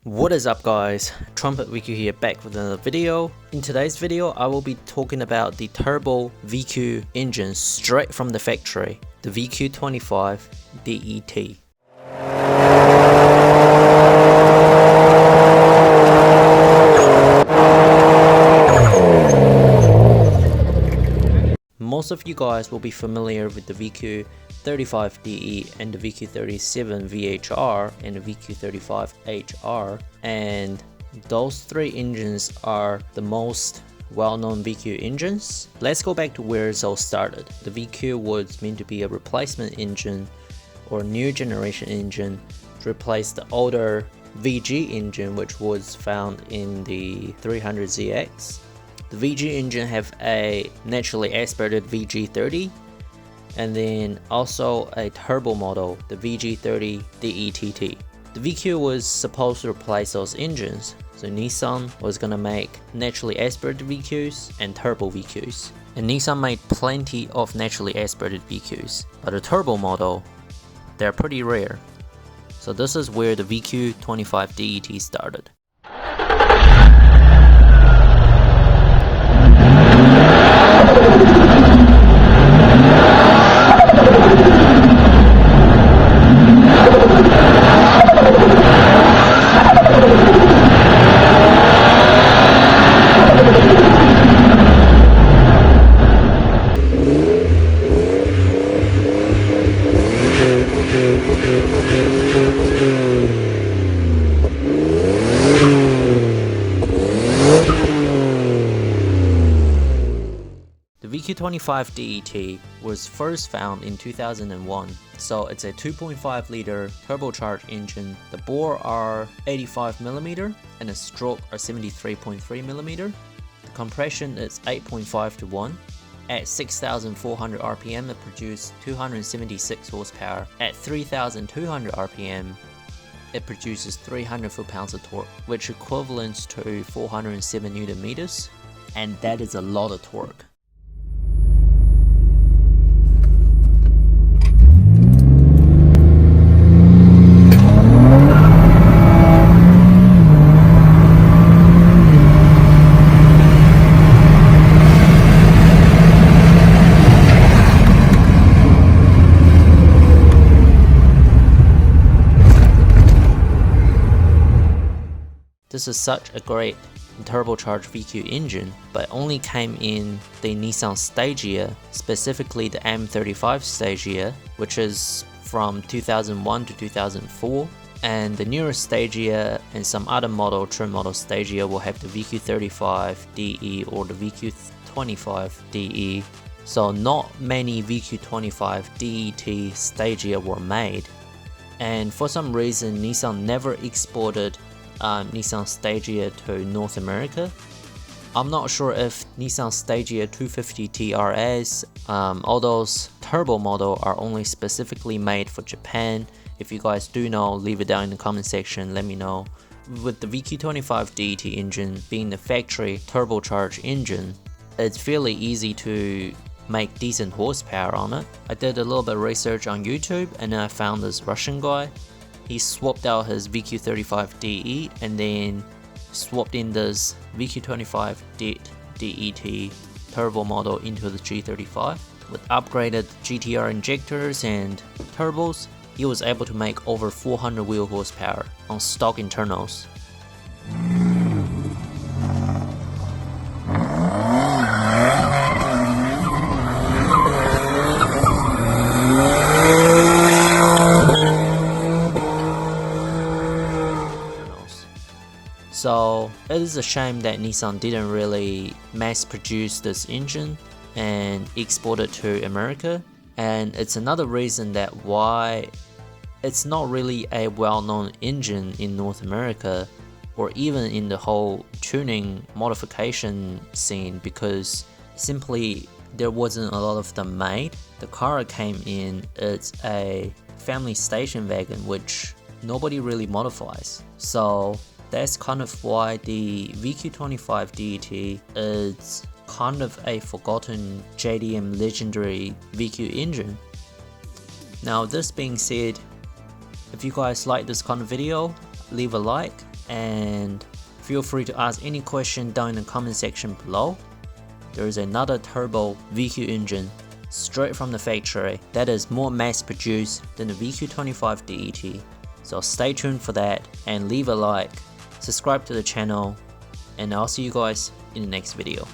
What is up guys, Trumpet VQ here, back with another video. In today's video I will be talking about the turbo VQ engine straight from the factory, the VQ25 DET. Most of you guys will be familiar with the VQ35DE and the VQ37 VHR and the VQ35HR, and those three engines are the most well-known VQ engines. Let's go back to where it all started. The VQ was meant to be a replacement engine or new generation engine to replace the older VG engine which was found in the 300ZX. The VG engine have a naturally aspirated VG30 and then also a turbo model, the VG30 DETT. The VQ was supposed to replace those engines, so Nissan was gonna make naturally aspirated VQs and turbo VQs. And Nissan made plenty of naturally aspirated VQs, but the turbo model, they're pretty rare. So this is where the VQ25 DET started. The VQ25 DET was first found in 2001, so it's a 2.5 liter turbocharged engine. The bore are 85mm and the stroke are 73.3mm. The compression is 8.5 to 1. At 6,400 RPM it produced 276 horsepower. At 3,200 RPM it produces 300 foot-pounds of torque, which equivalents to 407 Newton meters, and that is a lot of torque. This is such a great turbocharged VQ engine, but only came in the Nissan Stagia, specifically the M35 Stagia, which is from 2001 to 2004. And the newer Stagia and some other trim model Stagia will have the VQ35DE or the VQ25DE. So not many VQ25 DET Stagia were made. And for some reason Nissan never exported Nissan Stagia to North America. I'm not sure if Nissan Stagia 250 TRS, all those turbo model are only specifically made for Japan. If you guys do know, leave it down in the comment section, let me know. With the VQ25 DET engine being the factory turbocharged engine, it's fairly easy to make decent horsepower on it. I did a little bit of research on YouTube and then I found this Russian guy. He swapped out his VQ35DE and then swapped in this VQ25 DET turbo model into the G35. With upgraded GTR injectors and turbos, he was able to make over 400 wheel horsepower on stock internals. So it is a shame that Nissan didn't really mass produce this engine and export it to America, and it's another reason that why it's not really a well-known engine in North America or even in the whole tuning modification scene, because simply there wasn't a lot of them made. The car came in, it's a family station wagon which nobody really modifies, so that's kind of why the VQ25 DET is kind of a forgotten JDM legendary VQ engine. Now this being said, if you guys like this kind of video, leave a like, and feel free to ask any question down in the comment section below. There is another turbo VQ engine straight from the factory that is more mass produced than the VQ25 DET, so stay tuned for that and leave a like, subscribe to the channel, and I'll see you guys in the next video.